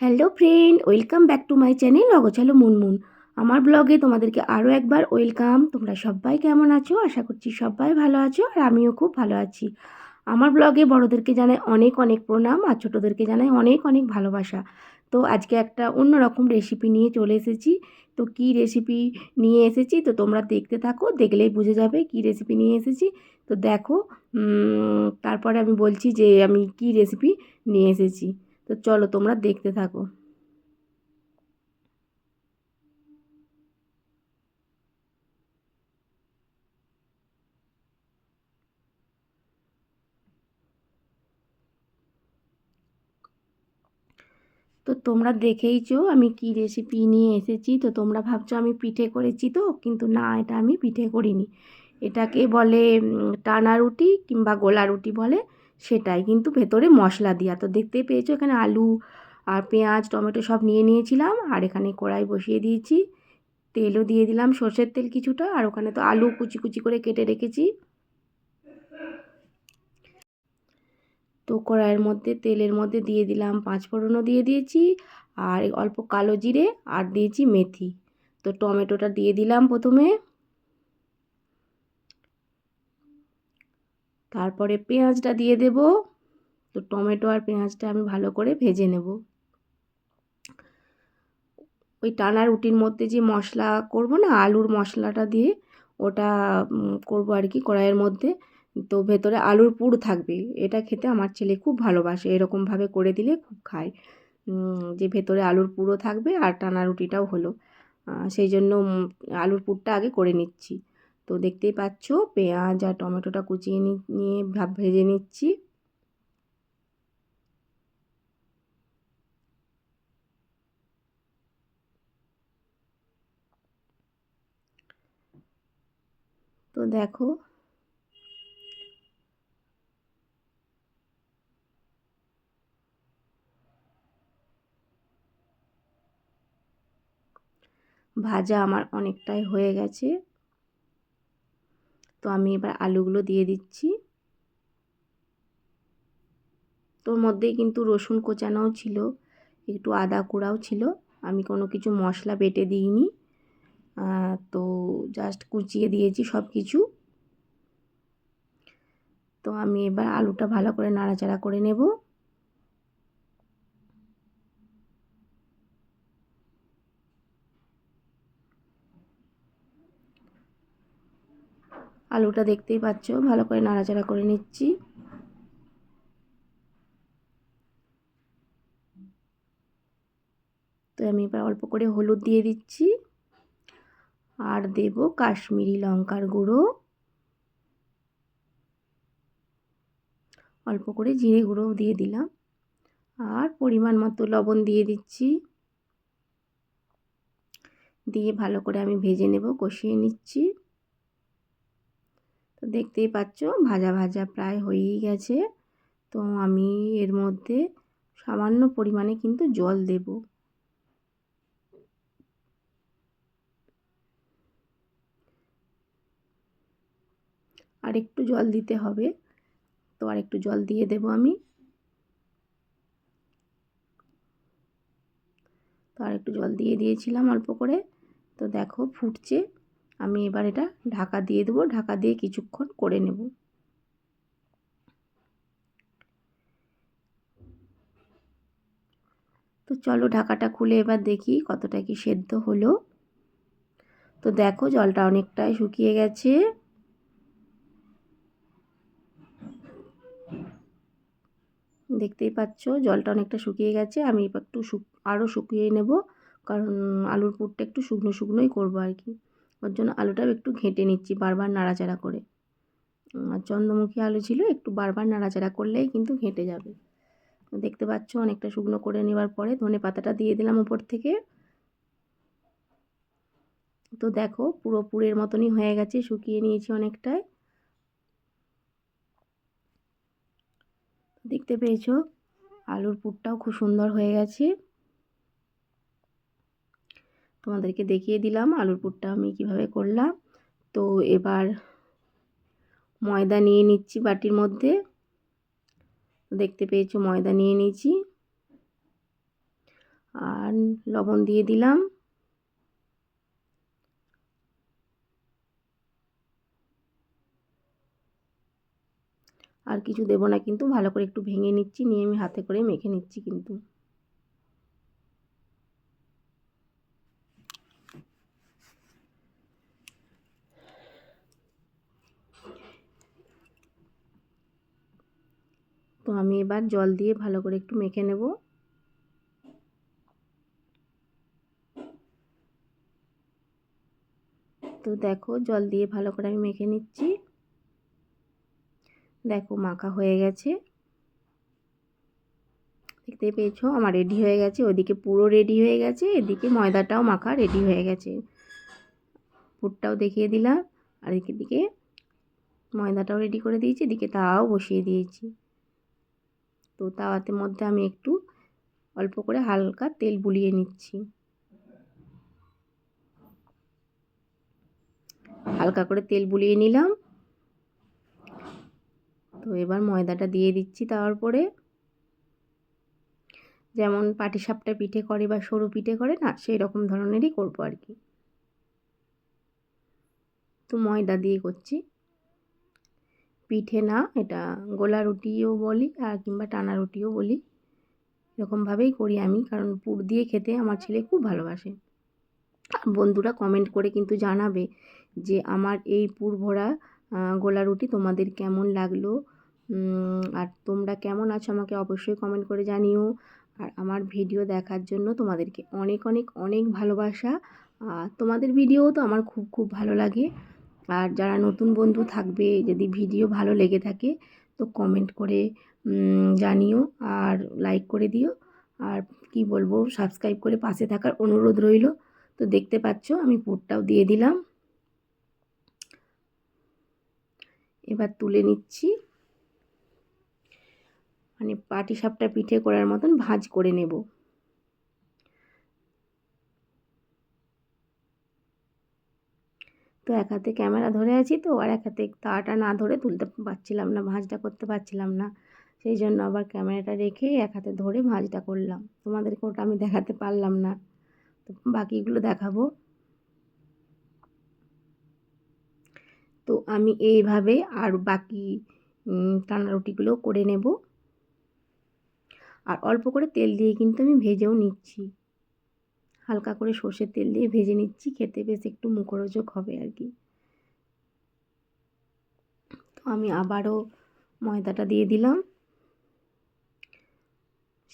Hello friend, welcome back to my channel অগোছালো মুনমুন। আমার ব্লগে তোমাদেরকে আরও একবার ওয়েলকাম। তোমরা সবাই কেমন আছো? আশা করছি সবাই ভালো আছো, আর আমিও খুব ভালো আছি। আমার ব্লগে বড়োদেরকে জানাই অনেক অনেক প্রণাম, আর ছোটোদেরকে জানাই অনেক অনেক ভালোবাসা। তো আজকে একটা অন্যরকম রেসিপি নিয়ে চলে এসেছি। তো কী রেসিপি নিয়ে এসেছি তো তোমরা দেখতে থাকো, দেখলেই বুঝে যাবে কী রেসিপি নিয়ে এসেছি। তো দেখো, তারপরে আমি বলছি যে আমি কী রেসিপি নিয়ে এসেছি। তো চলো তোমরা দেখতে থাকো। তো তোমরা দেখেইছো আমি কি রেসিপি নিয়ে এসেছি। তো তোমরা ভাবছো আমি পিঠে করেছি, তো কিন্তু না, এটা আমি পিঠে করিনি। এটাকে বলে টানা রুটি কিংবা গোলা রুটি বলে, সেটাই, কিন্তু ভেতরে মশলা দিয়া। তো দেখতেই পেয়েছো এখানে আলু আর পেঁয়াজ টমেটো সব নিয়ে নিয়েছিলাম, আর এখানে কড়াই বসিয়ে দিয়েছি, তেলও দিয়ে দিলাম, সর্ষের তেল কিছুটা, আর ওখানে তো আলু কুচি কুচি করে কেটে রেখেছি। তো কড়াইয়ের মধ্যে তেলের মধ্যে দিয়ে দিলাম পাঁচফোড়নও দিয়ে দিয়েছি, আর অল্প কালো জিরে, আর দিয়েছি মেথি। তো টমেটোটা দিয়ে দিলাম প্রথমে, তারপরে পেঁয়াজটা দিয়ে দেব। তো টমেটো আর পেঁয়াজটা আমি ভালো করে ভেজে নেব। ওই টানা রুটির মধ্যে যে মশলা করব না, আলুর মশলাটা দিয়ে ওটা করব আর কি কড়াইয়ের মধ্যে। তো ভেতরে আলুর পুর থাকবে, এটা খেতে আমার ছেলে খুব ভালোবাসে, এরকমভাবে করে দিলে খুব খায়। যে ভেতরে আলুর পুরও থাকবে আর টানা রুটিটাও হলো, সেই জন্য আলুর পুরটা আগে করে নিচ্ছি। তো দেখতেই পাচ্ছ পেঁয়াজ আর টমেটোটা কুচিয়ে নিয়ে ভেজে নিচ্ছি। তো দেখো, ভাজা আমার অনেকটাই হয়ে গেছে। তো আমি এবার আলুগুলো দিয়ে দিচ্ছি। তোর মধ্যেই কিন্তু রসুন কোচানোও ছিল, একটু আদা কুড়াও ছিল। আমি কোনো কিছু মশলা বেটে দিইনি, তো জাস্ট কুচিয়ে দিয়েছি সব কিছু। তো আমি এবার আলুটা ভালো করে নাড়াচাড়া করে নেব। আলুটা দেখতেই পাচ্ছ ভালো করে নাড়াচাড়া করে নিচ্ছি। তো আমি এবার অল্প করে হলুদ দিয়ে দিচ্ছি, আর দেব কাশ্মীরি লঙ্কার গুঁড়ো, অল্প করে জিরে গুঁড়োও দিয়ে দিলাম, আর পরিমাণ মতো লবণ দিয়ে দিচ্ছি। দিয়ে ভালো করে আমি ভেজে নেব, কষিয়ে নিচ্ছি। তো দেখতেই পাচ্ছ ভাজা ভাজা প্রায় হয়েই গেছে। তো আমি এর মধ্যে সামান্য পরিমাণে কিন্তু জল দেব। আর একটু জল দিতে হবে, তো আর একটু জল দিয়ে দেব আমি। তো আর একটু জল দিয়ে দিয়েছিলাম অল্প করে। তো দেখো ফুটছে, আমি এবার এটা ঢাকা দিয়ে দেবো, ঢাকা দিয়ে কিছুক্ষণ করে নেব। তো চলো ঢাকাটা খুলে এবার দেখি কতটা কি সেদ্ধ হলো। তো দেখো জলটা অনেকটাই শুকিয়ে গেছে। দেখতেই পাচ্ছ জলটা অনেকটা শুকিয়ে গেছে। আমি একটু আরও শুকিয়ে নেব, কারণ আলুর পুরটা একটু শুকনো শুকনোই করবো আর কি। ওর জন্য আলুটাও একটু ঘেঁটে নিচ্ছি বারবার নাড়াচাড়া করে। আর চন্দ্রমুখী আলু ছিল, একটু বারবার নাড়াচাড়া করলেই কিন্তু ঘেঁটে যাবে। দেখতে পাচ্ছ অনেকটা শুকনো করে নেওয়ার পরে ধনে পাতাটা দিয়ে দিলাম উপর থেকে। তো দেখো পুরো পুরের মতনই হয়ে গেছে, শুকিয়ে নিয়েছি অনেকটাই। দেখতে পেয়েছো আলুর পুরটাও খুব সুন্দর হয়ে গেছে। তোমাদেরকে দেখিয়ে দিলাম আলুর পুরটা আমি কিভাবে করলাম। তো এবার ময়দা নিয়ে নিচ্ছি বাটির মধ্যে। দেখতে পেয়েছো ময়দা নিয়ে নিয়েছি, আর লবণ দিয়ে দিলাম। আর কিছু দেবো না কিন্তু, ভালো করে একটু ভেঙে নিচ্ছি, নিয়ে আমি হাতে করে মেখে নিচ্ছি কিন্তু। তো আমি এবার জল দিয়ে ভালো করে একটু মেখে নেব। তো দেখো জল দিয়ে ভালো করে আমি মেখে নিচ্ছি। দেখো মাখা হয়ে গেছে, দেখতে পেয়েছো আমার রেডি হয়ে গেছে। ওইদিকে পুরো রেডি হয়ে গেছে, এদিকে ময়দাটাও মাখা রেডি হয়ে গেছে। পুরটাও দেখিয়ে দিলাম, আর এদিকে ময়দাটাও রেডি করে দিয়েছি, এদিকে তাওয়াও বসিয়ে দিয়েছি। তো তাওয়াতে মধ্যে আমি একটু অল্প করে হালকা তেল বুলিয়ে নিচ্ছি। হালকা করে তেল বুলিয়ে নিলাম। তো এবার ময়দাটা দিয়ে দিচ্ছি তাওয়ার পরে, যেমন পাটিসাপটা পিঠে করে বা সরু পিঠে করে না, সেই রকম ধরনেরই করবো আর কি। তো ময়দা দিয়ে করছি, পিঠে না, এটা গোলা রুটিও বলি আর কিংবা টানা রুটিও বলি। এরকমভাবেই করি আমি, কারণ পুর দিয়ে খেতে আমার ছেলে খুব ভালোবাসে। আর বন্ধুরা কমেন্ট করে কিন্তু জানাবে যে আমার এই পুর ভরা গোলা রুটি তোমাদের কেমন লাগলো, আর তোমরা কেমন আছো আমাকে অবশ্যই কমেন্ট করে জানিও। আর আমার ভিডিও দেখার জন্য তোমাদেরকে অনেক অনেক অনেক ভালোবাসা। আর তোমাদের ভিডিও তো আমার খুব খুব ভালো লাগে। আর যারা নতুন বন্ধু থাকবে, যদি ভিডিও ভালো লেগে থাকে তো কমেন্ট করে জানিও, আর লাইক করে দিও। আর কি বলবো, সাবস্ক্রাইব করে পাশে থাকার অনুরোধ রইল। তো দেখতে পাচ্ছ আমি পুরটাও দিয়ে দিলাম, এবার তুলে নিচ্ছি। মানে পাটিসাপটা পিঠে করার মতন ভাঁজ করে নেব। তো এক হাতে ক্যামেরা ধরে আছি, তো আর এক হাতে তাওয়াটা না ধরে তুলতে পারছিলাম না, ভাঁজটা করতে পারছিলাম না। সেই জন্য আবার ক্যামেরাটা রেখে এক হাতে ধরে ভাঁজটা করলাম। তোমাদেরকে ওটা আমি দেখাতে পারলাম না, তো বাকিগুলো দেখাবো। তো আমি এইভাবে আর বাকি টানা রুটিগুলো করে নেব। আর অল্প করে তেল দিয়ে কিন্তু আমি ভেজেও নিচ্ছি, হালকা করে সর্ষের তেল দিয়ে ভেজে নিচ্ছি, খেতে বেশ একটু মুখরোচক হবে আর কি। তো আমি আবারও ময়দাটা দিয়ে দিলাম,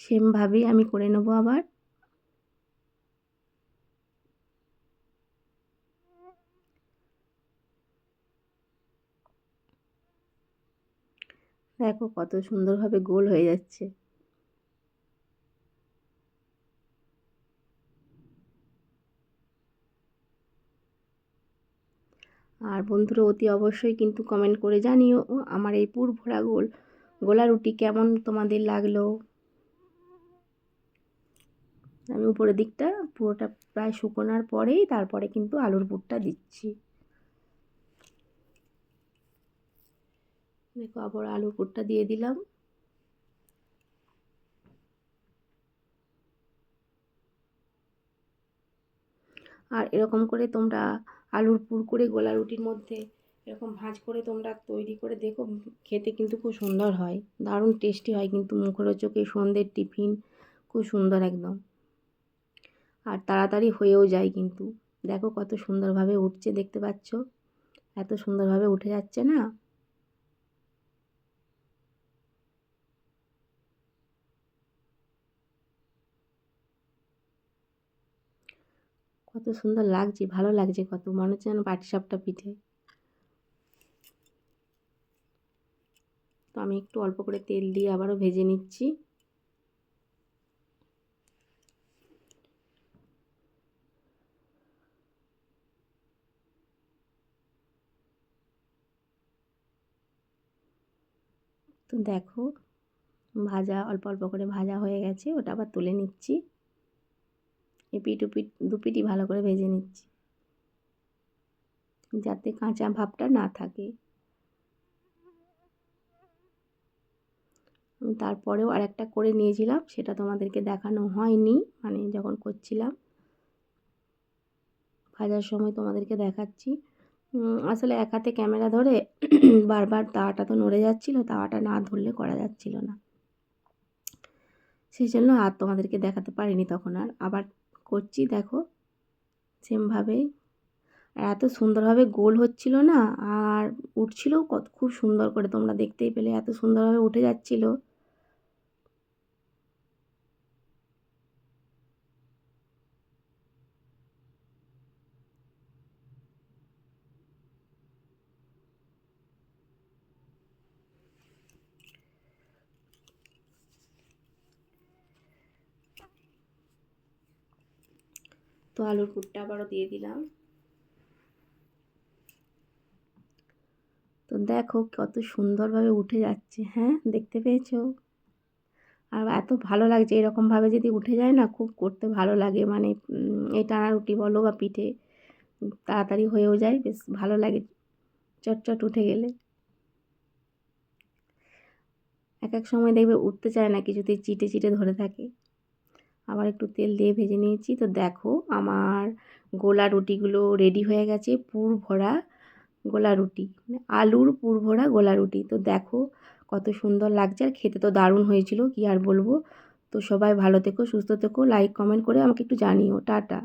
সেমভাবেই আমি করে নেব আবার। দেখো কত সুন্দরভাবে গোল হয়ে যাচ্ছে। আর বন্ধুরা অতি অবশ্যই কিন্তু কমেন্ট করে জানিও আমার এই পুর ভরা গোলা রুটি কেমন তোমাদের লাগলো। আমি উপরের দিকটা পুরোটা প্রায় শুকোনোর পরেই তারপরে কিন্তু আলুর পুরটা দিচ্ছি। দেখো আবার আলুর পুরটা দিয়ে দিলাম। আর এরকম করে তোমরা আলুর পুর করে গোলা রুটির মধ্যে এরকম ভাঁজ করে তোমরা তৈরি করে দেখো, খেতে কিন্তু খুব সুন্দর হয়, দারুণ টেস্টি হয় কিন্তু, মুখরোচক এই সন্ধ্যের টিফিন খুব সুন্দর একদম। আর তাড়াতাড়ি হয়েও যায় কিন্তু। দেখো কত সুন্দরভাবে উঠছে, দেখতে পাচ্ছ এত সুন্দরভাবে উঠে যাচ্ছে না। কত সুন্দর লাগছে, ভালো লাগছে কত, মনে হচ্ছে যেন পাটিসাপটা পিঠে। তো আমি একটু অল্প করে তেল দিয়ে আবারও ভেজে নিচ্ছি। তো দেখো ভাজা অল্প অল্প করে ভাজা হয়ে গেছে, ওটা আবার তুলে নিচ্ছি। এপিঠ ওপিঠ দুপিঠই ভালো করে ভেজে নিচ্ছি, যাতে কাঁচা ভাবটা না থাকে। আমি তারপরেও আরেকটা করে নিয়েছিলাম, সেটা তোমাদেরকে দেখানো হয়নি, মানে যখন করছিলাম ভাজার সময় তোমাদেরকে দেখাচ্ছি। আসলে এক হাতে ক্যামেরা ধরে বারবার তাওয়াটা তো নড়ে যাচ্ছিলো, তাওয়াটা না ধরলে করা যাচ্ছিল না, সেই জন্য আর তোমাদেরকে দেখাতে পারিনি তখন। আর আবার করছি, দেখো সেমভাবেই। আর এত সুন্দরভাবে গোল হচ্ছিল না, আর উঠছিলও কত খুব সুন্দর করে, তোমরা দেখতেই পেলে এত সুন্দরভাবে উঠে যাচ্ছিল। তো আলুর পুরটা আবারও দিয়ে দিলাম। তো দেখো কত সুন্দরভাবে উঠে যাচ্ছে, হ্যাঁ দেখতে পেয়েছো? আর এত ভালো লাগছে, এরকমভাবে যদি উঠে যায় না খুব করতে ভালো লাগে, মানে এই টানা রুটি বলো বা পিঠে তাড়াতাড়ি হয়েও যায়, বেশ ভালো লাগে চটচট উঠে গেলে। এক এক সময় দেখবে উঠতে চায় না, কিছুতেই চিটে চিটে ধরে থাকে। আবার একটু তেল দিয়ে ভেজে নিয়েছি। তো দেখো আমার গোলা রুটিগুলো রেডি হয়ে গেছে, পুর ভরা গোলা রুটি, মানে আলুর পুর ভরা গোলা রুটি। তো দেখো কত সুন্দর লাগছে, আর খেতে তো দারুণ হয়েছিল, কি আর বলবো। তো সবাই ভালো থেকো, সুস্থ থেকো, লাইক কমেন্ট করে আমাকে একটু জানিও। টাটা।